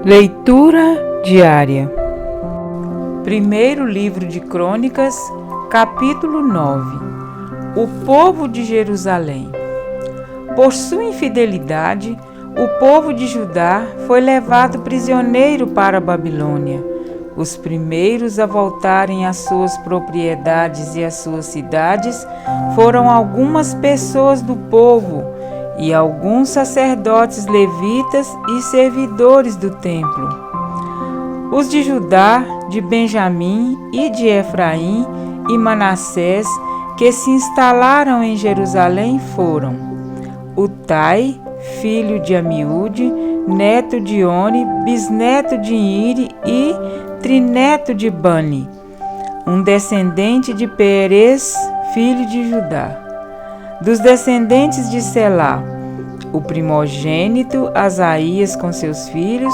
Leitura diária. Primeiro livro de Crônicas, capítulo 9. O povo de Jerusalém. Por sua infidelidade, o povo de Judá foi levado prisioneiro para a Babilônia. Os primeiros a voltarem às suas propriedades e às suas cidades foram algumas pessoas do povo e alguns sacerdotes levitas e servidores do templo. Os de Judá, de Benjamim e de Efraim e Manassés, que se instalaram em Jerusalém, foram Utai, filho de Amiúde, neto de Oni, bisneto de Iri e trineto de Bani, um descendente de Perez, filho de Judá. Dos descendentes de Selá, o primogênito Asaías com seus filhos.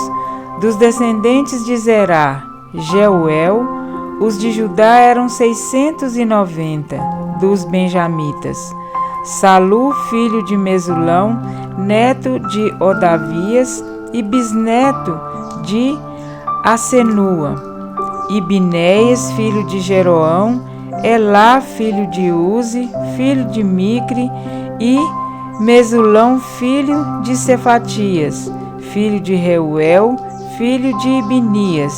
Dos descendentes de Zerá, Jeuel. Os de Judá eram 690. Dos benjamitas, Salu, filho de Mesulão, neto de Odavias e bisneto de Asenua. E Binéias, filho de Jeroão, Elá, filho de Uzi, filho de Micre, e Mesulão, filho de Cefatias, filho de Reuel, filho de Ibnias.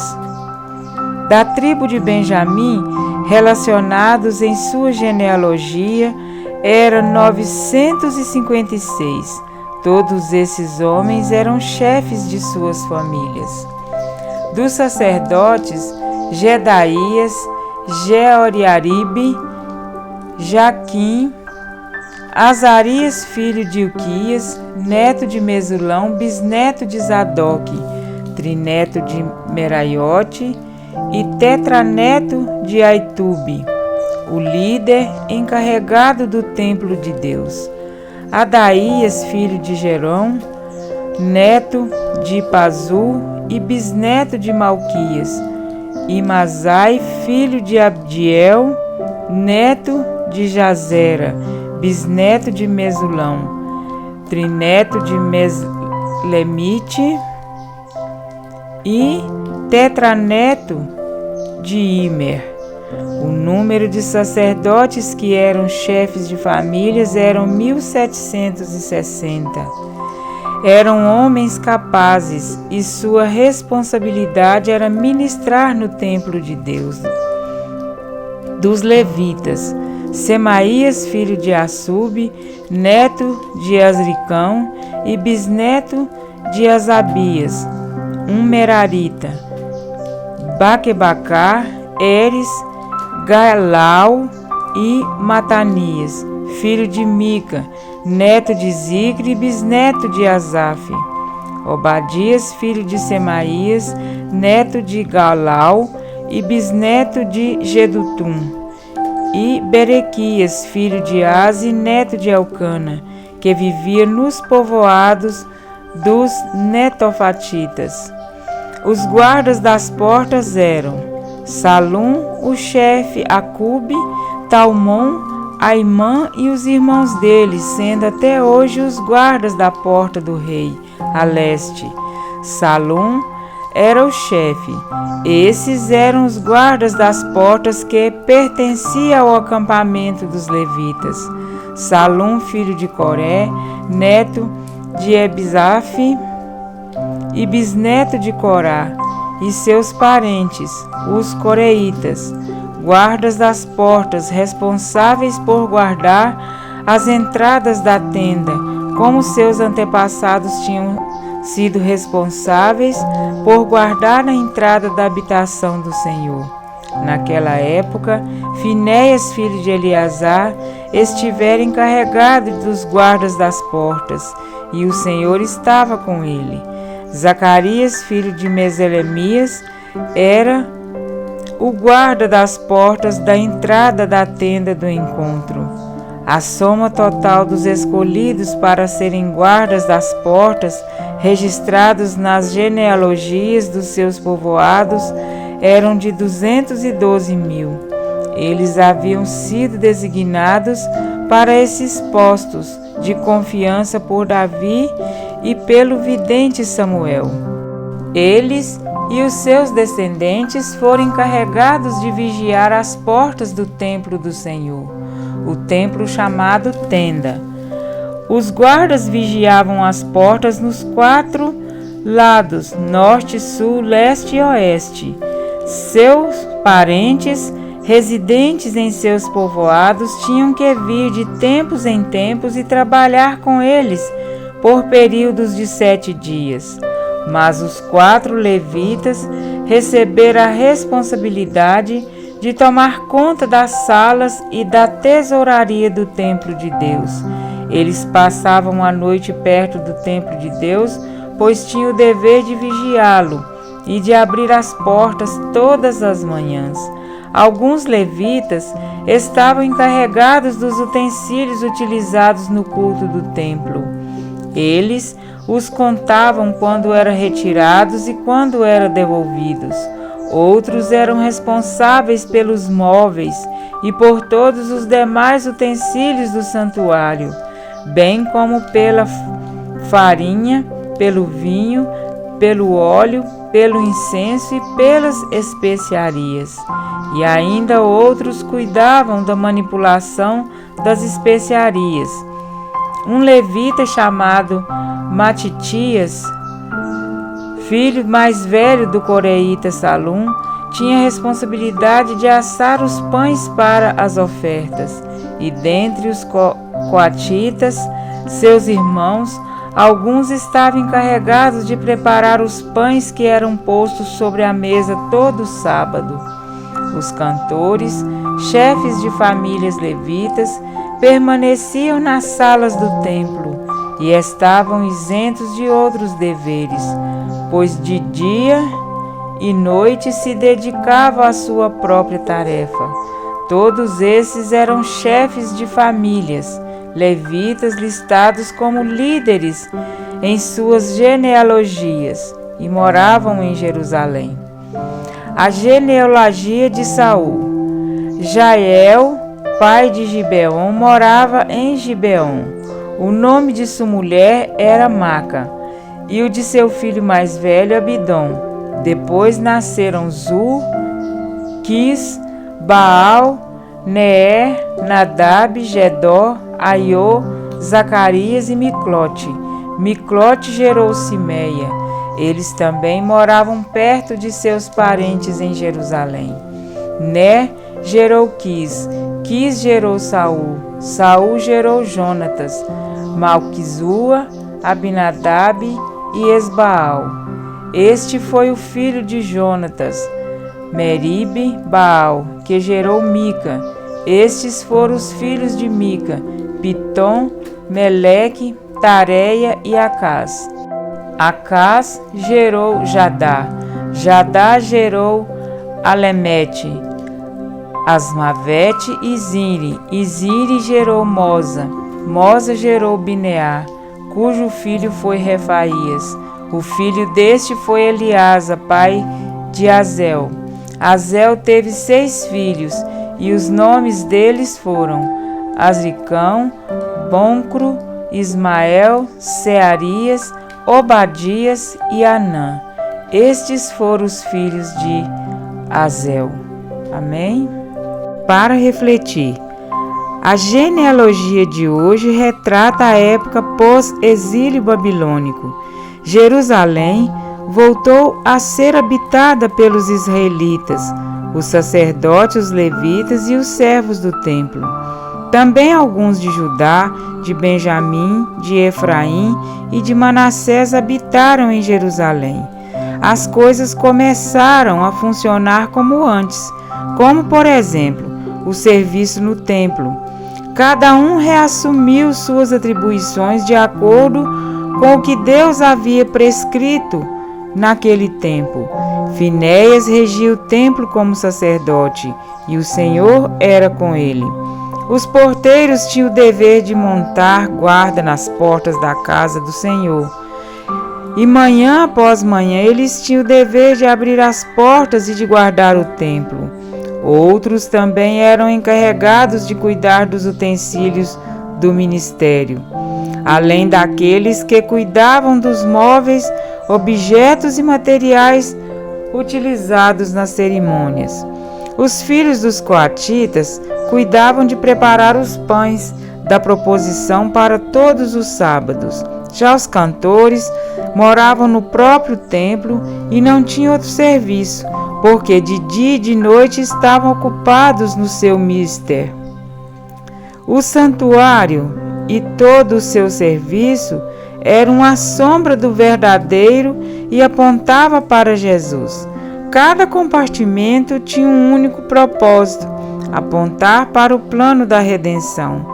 Da tribo de Benjamim, relacionados em sua genealogia, eram 956. Todos esses homens eram chefes de suas famílias. Dos sacerdotes, Jedaías, Jeoriaribe, Jaquim, Azarias, filho de Uquias, neto de Mesulão, bisneto de Zadoque, trineto de Meraiote e tetraneto de Aitube, o líder encarregado do templo de Deus. Adaías, filho de Gerão, neto de Pazur e bisneto de Malquias, e Masai, filho de Abdiel, neto de Jazera, bisneto de Mesulão, trineto de Meslemite e tetraneto de Imer. O número de sacerdotes que eram chefes de famílias eram 1760. Eram homens capazes e sua responsabilidade era ministrar no templo de Deus. Dos levitas, Semaías, filho de Assub, neto de Azricão e bisneto de Asabias, um merarita. Baquebacar, Eres, Galau e Matanias, filho de Mica, neto de Zicre e bisneto de Asaf. Obadias, filho de Semaías, neto de Galau e bisneto de Gedutum. E Berequias, filho de Aze, neto de Elcana, que vivia nos povoados dos netofatitas. Os guardas das portas eram Salum, o chefe, Acube, Talmon, Aimã e os irmãos deles, sendo até hoje os guardas da porta do rei, a leste. Salum era o chefe. Esses eram os guardas das portas que pertenciam ao acampamento dos levitas. Salum, filho de Coré, neto de Ebizaf e bisneto de Corá, e seus parentes, os coreitas, guardas das portas, responsáveis por guardar as entradas da tenda, como seus antepassados tinham sido responsáveis por guardar a entrada da habitação do Senhor. Naquela época, Finéias, filho de Eleazar, estivera encarregado dos guardas das portas, e o Senhor estava com ele. Zacarias, filho de Meselemias, era o guarda das portas da entrada da tenda do encontro. A soma total dos escolhidos para serem guardas das portas, registrados nas genealogias dos seus povoados, eram de 212.000. Eles haviam sido designados para esses postos de confiança por Davi e pelo vidente Samuel. Eles e os seus descendentes foram encarregados de vigiar as portas do templo do Senhor, o templo chamado Tenda. Os guardas vigiavam as portas nos 4 lados, norte, sul, leste e oeste. Seus parentes, residentes em seus povoados, tinham que vir de tempos em tempos e trabalhar com eles por períodos de 7 dias. Mas os 4 levitas receberam a responsabilidade de tomar conta das salas e da tesouraria do templo de Deus. Eles passavam a noite perto do templo de Deus, pois tinham o dever de vigiá-lo e de abrir as portas todas as manhãs. Alguns levitas estavam encarregados dos utensílios utilizados no culto do templo. Eles os contavam quando eram retirados e quando eram devolvidos. Outros eram responsáveis pelos móveis e por todos os demais utensílios do santuário, bem como pela farinha, pelo vinho, pelo óleo, pelo incenso e pelas especiarias. E ainda outros cuidavam da manipulação das especiarias. Um levita chamado Matitias, filho mais velho do coreíta Salum, tinha a responsabilidade de assar os pães para as ofertas. E dentre os coatitas, seus irmãos, alguns estavam encarregados de preparar os pães que eram postos sobre a mesa todo sábado. Os cantores, chefes de famílias levitas, permaneciam nas salas do templo e estavam isentos de outros deveres, pois de dia e noite se dedicavam à sua própria tarefa. Todos esses eram chefes de famílias, levitas listados como líderes em suas genealogias e moravam em Jerusalém. A genealogia de Saul. Jael, pai de Gibeon, morava em Gibeon. O nome de sua mulher era Maca, e o de seu filho mais velho, Abidom. Depois nasceram Zur, Quis, Baal, Neer, Nadab, Gedor, Aiô, Zacarias e Miclote. Miclote gerou Simeia. Eles também moravam perto de seus parentes em Jerusalém. Ner gerou Quis, Quis gerou Saul, Saul gerou Jonatas, Malquizua, Abinadab e Esbaal. Este foi o filho de Jonatas, Meribe, Baal, que gerou Mica. Estes foram os filhos de Mica, Pitom, Meleque, Tareia e Acás. Acás gerou Jadá, Jadá gerou Alemete, Asmavete e Ziri. E Ziri gerou Moza, Moza gerou Bineá, cujo filho foi Refaías. O filho deste foi Eliasa, pai de Azel. Azel teve 6 filhos, e os nomes deles foram Azricão, Boncro, Ismael, Searias, Obadias e Anã. Estes foram os filhos de Azel. Amém? Para refletir, a genealogia de hoje retrata a época pós-exílio babilônico. Jerusalém voltou a ser habitada pelos israelitas, os sacerdotes, os levitas e os servos do templo. Também alguns de Judá, de Benjamim, de Efraim e de Manassés habitaram em Jerusalém. As coisas começaram a funcionar como antes, como, por exemplo, o serviço no templo. Cada um reassumiu suas atribuições de acordo com o que Deus havia prescrito naquele tempo. Finéias regia o templo como sacerdote, e o Senhor era com ele. Os porteiros tinham o dever de montar guarda nas portas da casa do Senhor. E manhã após manhã eles tinham o dever de abrir as portas e de guardar o templo. Outros também eram encarregados de cuidar dos utensílios do ministério. Além daqueles que cuidavam dos móveis, objetos e materiais utilizados nas cerimônias. Os filhos dos coatitas cuidavam de preparar os pães da proposição para todos os sábados. Já os cantores moravam no próprio templo e não tinham outro serviço, porque de dia e de noite estavam ocupados no seu mister. O santuário e todo o seu serviço eram a sombra do verdadeiro e apontava para Jesus. Cada compartimento tinha um único propósito: apontar para o plano da redenção.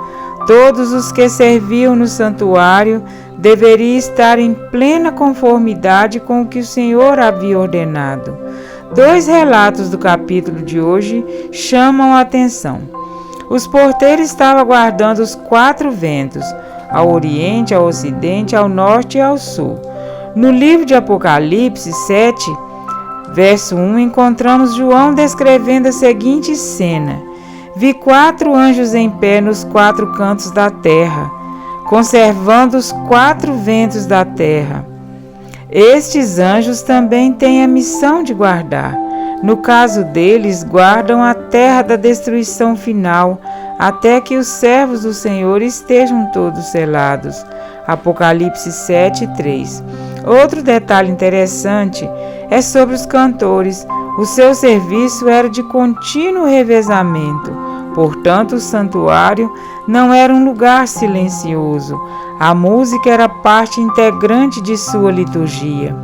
Todos os que serviam no santuário deveriam estar em plena conformidade com o que o Senhor havia ordenado. 2 relatos do capítulo de hoje chamam a atenção. Os porteiros estavam guardando os 4 ventos, ao oriente, ao ocidente, ao norte e ao sul. No livro de Apocalipse 7, verso 1, encontramos João descrevendo a seguinte cena: Vi 4 anjos em pé nos 4 cantos da terra, conservando os 4 ventos da terra. Estes anjos também têm a missão de guardar. No caso deles, guardam a terra da destruição final, até que os servos do Senhor estejam todos selados. Apocalipse 7:3. Outro detalhe interessante é sobre os cantores. O seu serviço era de contínuo revezamento. Portanto, o santuário não era um lugar silencioso. A música era parte integrante de sua liturgia.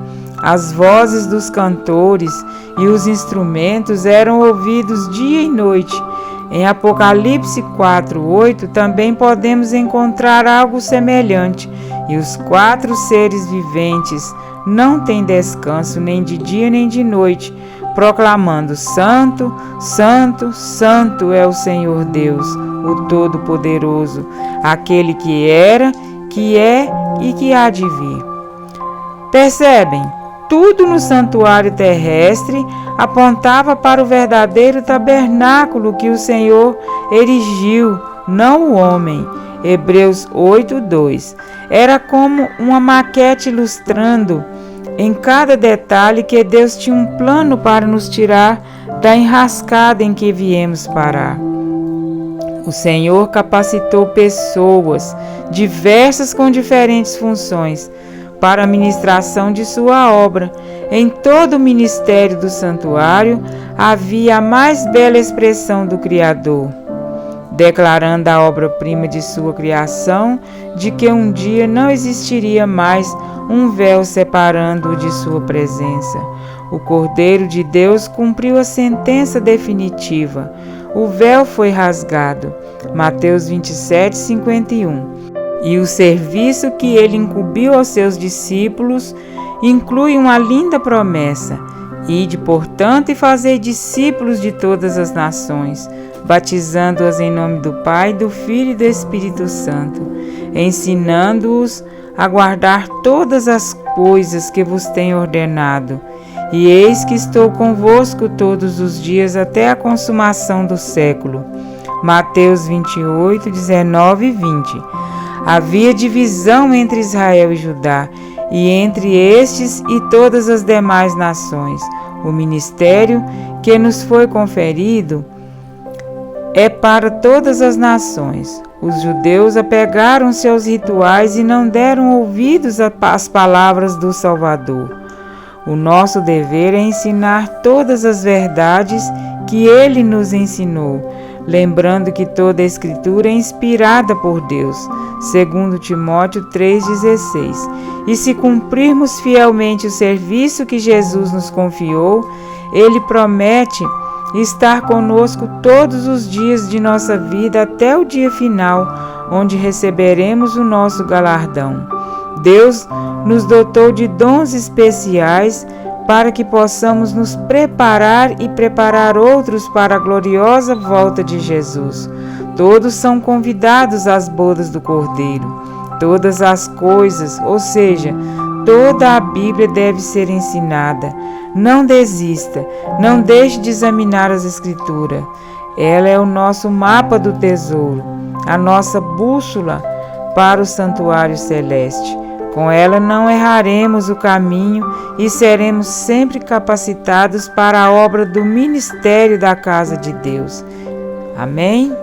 As vozes dos cantores e os instrumentos eram ouvidos dia e noite. Em Apocalipse 4:8 também podemos encontrar algo semelhante. E os 4 seres viventes não têm descanso nem de dia nem de noite, proclamando: Santo, Santo, Santo é o Senhor Deus, o Todo-Poderoso, aquele que era, que é e que há de vir. Percebem? Tudo no santuário terrestre apontava para o verdadeiro tabernáculo que o Senhor erigiu, não o homem. Hebreus 8:2. Era como uma maquete ilustrando em cada detalhe que Deus tinha um plano para nos tirar da enrascada em que viemos parar. O Senhor capacitou pessoas diversas com diferentes funções para a ministração de sua obra. Em todo o ministério do santuário havia a mais bela expressão do Criador, declarando a obra-prima de sua criação, de que um dia não existiria mais um véu separando-o de sua presença. O Cordeiro de Deus cumpriu a sentença definitiva. O véu foi rasgado. Mateus 27:51. E o serviço que ele incumbiu aos seus discípulos inclui uma linda promessa: Ide, portanto, e fazei discípulos de todas as nações, batizando-as em nome do Pai, do Filho e do Espírito Santo, ensinando-os a guardar todas as coisas que vos tenho ordenado. E eis que estou convosco todos os dias até a consumação do século. Mateus 28:19 e 20. Havia divisão entre Israel e Judá, e entre estes e todas as demais nações. O ministério que nos foi conferido é para todas as nações. Os judeus apegaram-se aos rituais e não deram ouvidos às palavras do Salvador. O nosso dever é ensinar todas as verdades que ele nos ensinou, lembrando que toda a Escritura é inspirada por Deus, segundo Timóteo 3,16. E se cumprirmos fielmente o serviço que Jesus nos confiou, ele promete estar conosco todos os dias de nossa vida até o dia final, onde receberemos o nosso galardão. Deus nos dotou de dons especiais para que possamos nos preparar e preparar outros para a gloriosa volta de Jesus. Todos são convidados às bodas do Cordeiro. Todas as coisas, ou seja, toda a Bíblia deve ser ensinada. Não desista, não deixe de examinar as Escrituras. Ela é o nosso mapa do tesouro, a nossa bússola para o santuário celeste. Com ela não erraremos o caminho e seremos sempre capacitados para a obra do ministério da casa de Deus. Amém?